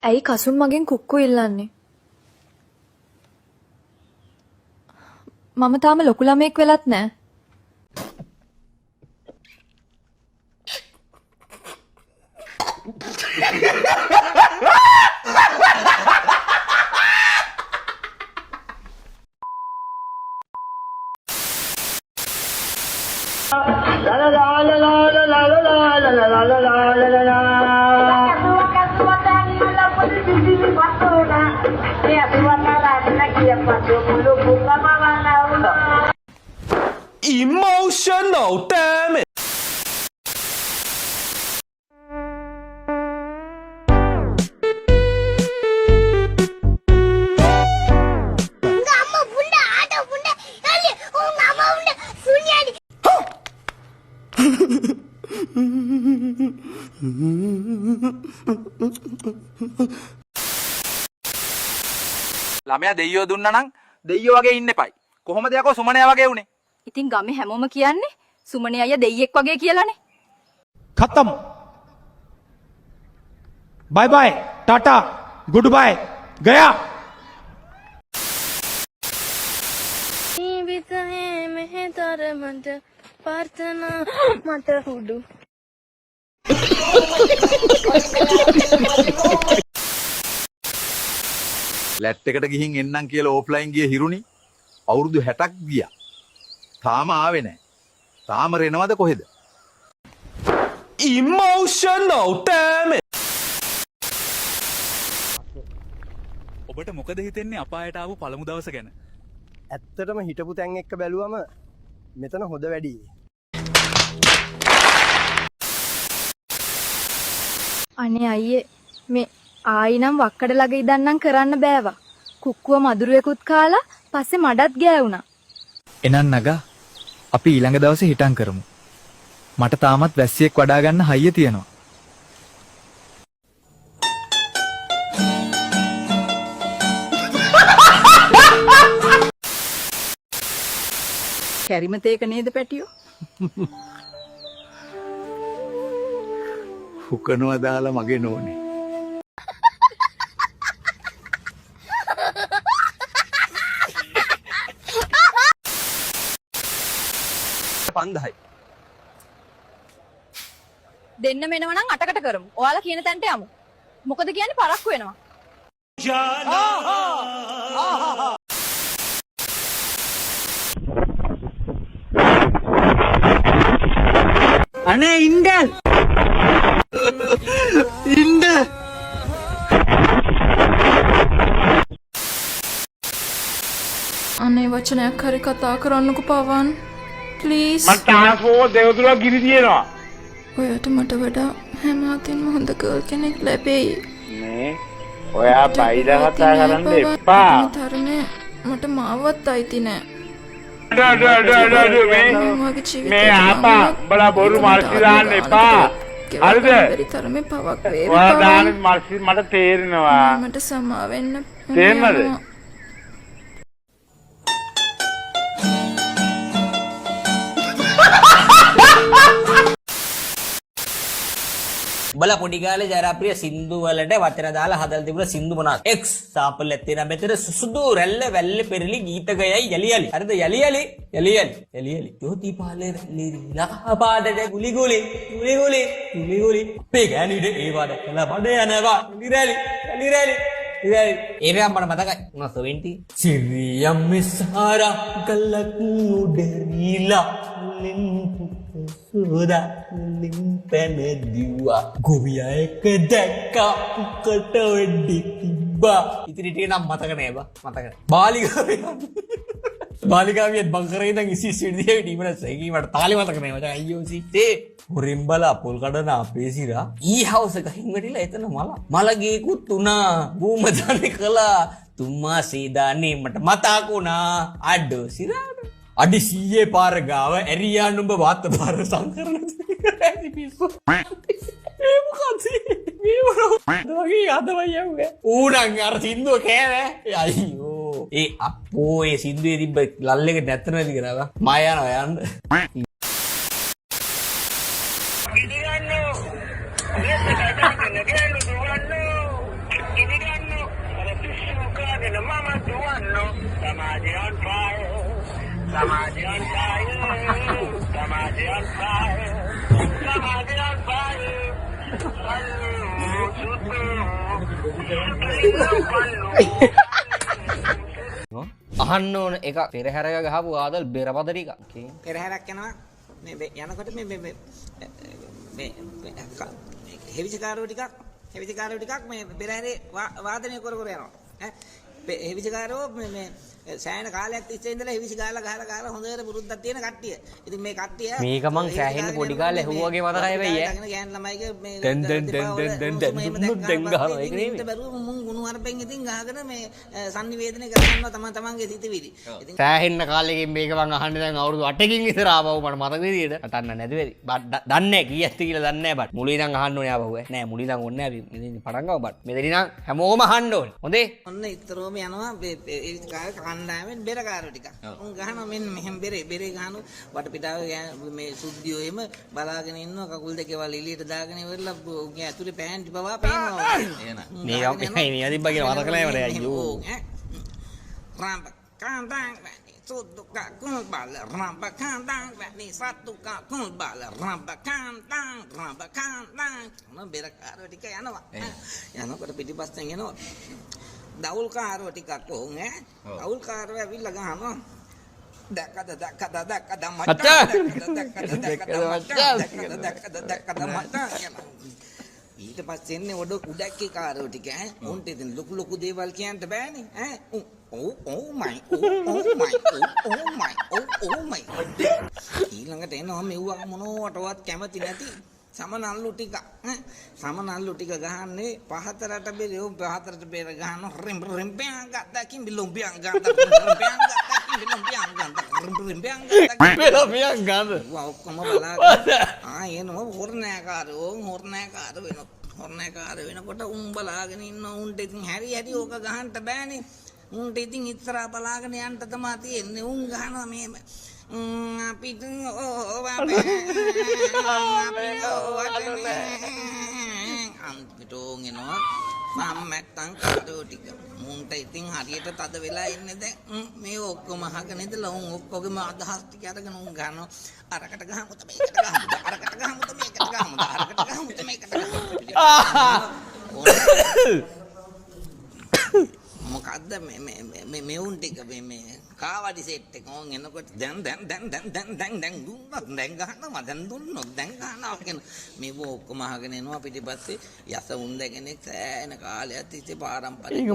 ඇයි කසුන් මගෙන් කුක්කු ඉල්ලන්නේ? මම තාම ලොකු ළමෙක් වෙලත් නෑ. Emotional, damn it! ළමයා දෙයියෝ දුන්නා නම් දෙයියෝ වගේ ඉන්න එපයි. කොහොමද යකෝ සුමනයා වගේ උනේ? ඉතින් ගමේ හැමෝම කියන්නේ සුමනේ අයියා දෙයියෙක් වගේ කියලානේ. खत्म bye bye tata good bye गया ජීවිතේ මෙහෙතර මට ප්‍රාර්ථනා මට හුඩු ලැට් එකට ගිහින් එන්නම් කියලා ඕෆ්ලයින් ගිය හිරුනි අවුරුදු 60ක් ගියා. තාම ආවේ නැහැ. තාම රෙනවද කොහෙද? Emotional, damn it! ඔබට මොකද හිතෙන්නේ අපායට ආපු පළමු දවස ගැන? ඇත්තටම හිටපු තැන් එක්ක බැලුවම මෙතන හොඳ වැඩි. අනේ අයියේ මේ ආයි නම් වක්කඩ ළඟ ඉඳන්නම් කරන්න බෑවා. කුක්කුව මදුරුවෙකුත් කාලා පස්සේ මඩත් ගෑවුණා. එනන් නගා අපි ඊළඟ දවසේ හිටන් කරමු. මට තාමත් වැස්සියෙක් වඩා ගන්න හයිය තියෙනවා. කැරිමතේක නේද පැටියෝ? හුකනවා දාලා මගේ නෝනේ. පන්දහයි. දෙන්න මෙනව නම් අටකට කරමු. ඔයාලා කියන තැනට යමු. මොකද කියන්නේ පරක්කු වෙනවා. අනේ ඉන්දල් ඉන්ද අනේ වචනයක් හරි කතා කරන්නකෝ පවන්. ප්ලීස්. මට ට්‍රාන්ස්පෝර්ට් දෙවතුරක් ගිනි තියෙනවා. ඔයාට මට වඩා හැම අතින්ම හොඳ ගර්ල් කෙනෙක් ලැබෙයි. මේ ඔයා බයිලා කතා කරන්න එපා. තරනේ මට මාවත් අයිති නෑ. මේ ආපා බලා බොරු මල්සි දාන්න එපා. හරිද? තරමේ පවක් වේවි. ඔයා දාන මල්සි මට තේරෙනවා. මට සමා වෙන්න. තේරෙනවද? බල පොඩි කාලේ ජනප්‍රිය සින්දු වලට වචන දාලා හදලා තිබුණ සින්දු මොනවාද? X සාපල් ඇත්තේ නම් මෙතන සුසුදු රැල්ල වැල්ල පෙරලි ගීතකයයි යලි යලි. හරිද? යලි යලි යලි යලි යලි යලි. ජෝති පාලේ රැල්ලි ලා පාඩට ගුලි ගුලි ගුලි ගුලි ගුලි ගුලි. අපේ ගෑණිට ඒ වඩ කළ බඩ යනවා. යලි රැලි යලි රැලි. ඒරම් මට මතකයි 70 සිරියම් මිසාරා ගලක් උඩරිලා සෝදා පැන දිව්වා ගොවියා එක දැක්කා කට වෙඩි තිබ්බා ඉතින් ටික නම් මතක නෑ බා මතක නෑ බාලිකාවියත් බංකරේ ඉඳන් ඉසිස් විදිහේ ඩීමන සෙකී මට තාලේ මතක නෑ මචං අයියෝ සිත්තේ හොරින් බලා පොල් කඩන අපේ සිරා ඊ හවුස් එක හින් වැටිලා එතන මල ගේකුත් උනා බූම දාන්නේ කළා තුම්මා සීදානේ මට මතක් උනා අඩෝ සිරාට අඩි 100 පාර ගාව ඇරියා නුඹ වාත පාර සංකරන ඇති පිස්සු මේ මොකද මේ වගේ අදවයි යන්නේ ඌණන් අර සින්දුව කෑවේ අයියෝ ඒ අපෝ ඒ සින්දුවේ තිබ්බ ලල් එක නැත්තර නැති කරා මා යනවා යන්න අහන්න ඕන එක පෙරහැරක ගහපු ආදල් බෙරපත ටික. පෙරහැරක් යනවා මේ යනකොට මේ හෙවිචකාරෝ ටිකක් මේ පෙරහැරේ වාදනය කර යනවා. හෙවිචකාරෝ මේ සෑහෙන කාලයක් තිස්සේ ඉඳලා හෙවිච ගාලා ගහලා හොඳට පුරුද්දක් තියෙන කට්ටිය. ඉතින් මේ කට්ටිය මේක මං සෑහෙන පොඩි කාලේ ඇහුවාගේ මතකයි වෙයි ඈ. ගෑන් ළමයිගේ මේ දැන් ගහනවා ඒක නෙමෙයි. බැරුව මුන් ගුණ හරපෙන් ඉතින් ගහගෙන මේ sannivedana කරගන්නවා තමන්ගේ සිතවිලි. ඉතින් සෑහෙන කාලෙකින් මේක මං අහන්නේ දැන් අවුරුදු 8කින් ඉස්සර ආවව මට මතක විදියට. අටන්න නැති වෙයි. දන්නේ කීයක්ද කියලා දන්නේ නැහැ බත්. මුලින් ඉඳන් අහන්න ඕනේ ආවව. නෑ මුලින් ඉඳන් ඕනේ අපි මෙතන පටන් ගමු බත්. මෙතන ඉඳන් හැමෝම අහන්න ඕනේ. හොඳේ? ඔන්න ඉතරෝම යනවා ඒ කණ්ඩායමෙන් බෙරකාරෝ ටික. උන් ගහනවා මෙන්න මෙහෙම බෙරේ ගහනවා වටපිටාවේ මේ සුද්ධියෝ එම බලාගෙන ඉන්නවා කකුල් දෙකේ වල එළියට දාගෙන ඉවරලා උගේ ඇතුලේ පෑන්ටි පවා පේනවා. මේ අපි මේ අදිබ්බා කියලා මතක නැහැ මට අයියෝ. රාම්බ කාන්දාන් වැනි සුදුක කුල් බාල රාම්බ කාන්දාන් වැනි සතුක කුල් බාල රාම්බ කාන්දාන් මොන බෙරකාරෝ ටික යනවා. යනකොට පිටිපස්සෙන් එනවා දවුල් කාරෝ ටිකක් ඕන් ඈ දවුල් කාරෝ ඇවිල්ලා ගහනවා දැක්කද ඊට පස්සේ එන්නේ ඔඩ උඩක්කේ කාරෝ ටික ඈ උන්ට ඉතින් ලොකු දේවල් කියන්න බෑනේ ඈ ඕ මයි ඊළඟට එනවා මෙව්වා මොනවටවත් කැමති නැති සමනල්ලු ටික ගහන්නේ පහතරට බෙරේ පහතරට බෙර ගහන රිම්බියන් ගත්තා බිලොම්බියන් ගන්න ඔක්කොම බලාගෙන එනවා හොර්ණෑකාර වෙනකොට උන් බලාගෙන ඉන්න උන්ට ඉතින් හැරි ඕක ගහන්න බෑනේ උන්ට ඉතින් ඉස්සරහා බලාගෙන යන්න තමයි තියෙන්නේ උන් ගහනවා මේ අපිට අන්තිටෝගෙනවා මම්මැත්තන් කාරෝ ටික මුන්ට ඉතින් හරියට තද වෙලා ඉන්නේ දැන් මේ ඔක්කොම අහගෙන ඉඳලා උන් ඔක්කොගේම අදහස් ටික අරගෙන උන් ගන්නවා අරකට ගහමුද මේකට මොකද්ද මෙවුන් ටික මේ කාවඩි සෙට් එක ඕන් එනකොට දැන් ගහනවා දැන් ගහනවා කියන මේ ඔක්කොම අහගෙන එනවා පිටිපස්සේ යස උන්ද කෙනෙක් සෑහෙන කාලයක් තිස්සේ පාරම්පරික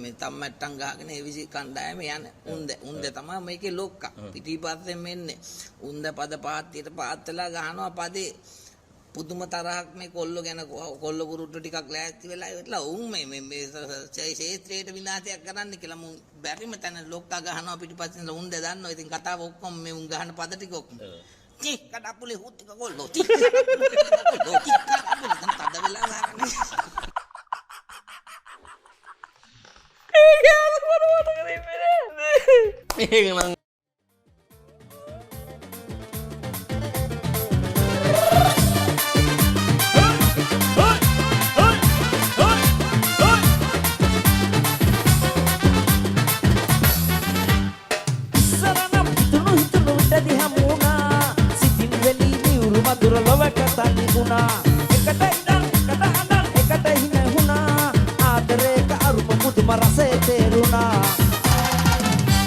මේ තම්මැට්ටම් ගහගෙන එවිසි කණ්ඩායම යන උන්ද තමයි මේකේ ලොක්කා පිටිපස්සේ මෙන්නේ උන්ද පද පාත්තියට පාත්තලා ගහනවා පදේ පුදුම තරහක් මේ කොල්ල ගැන කොල්ල කුරුට්ටු ටිකක් ලෑස්ති වෙලා ඉවරලා උන් මේ ශේත්‍රයට විනාශයක් කරන්න කියලා මුන් බැරිම තැන ලොක්කා ගහනවා පිටිපස්සෙන් උන් දන්නවා ඉතින් කතාව ඔක්කොම මේ උන් ගහන පද ටික ඔක්කොම ටික කඩපුලේ හුත් ටික කොල්ලෝ ටික කඩපුලේ තද වෙලා ගහන්නේ මේක නම්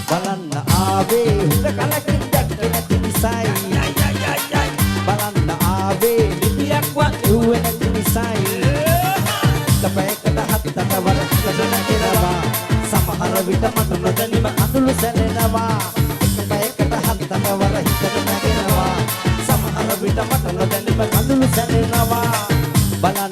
බලන්න ආවේ හුඟ කලකින් දැක්කේ නැති නිසයි බලන්න ආවේ නිදියක්වත් එව්වේ නැති නිසයි තපයකට හත්තට වරකට නැගෙනවා සමහර විට මට නොදැනීම අඳුළු සැලෙනවා තපයකට හත්තට වරකට නැගෙනවා සමහර විට මට නොදැනීම අඳුළු සැලෙනවා බලන්න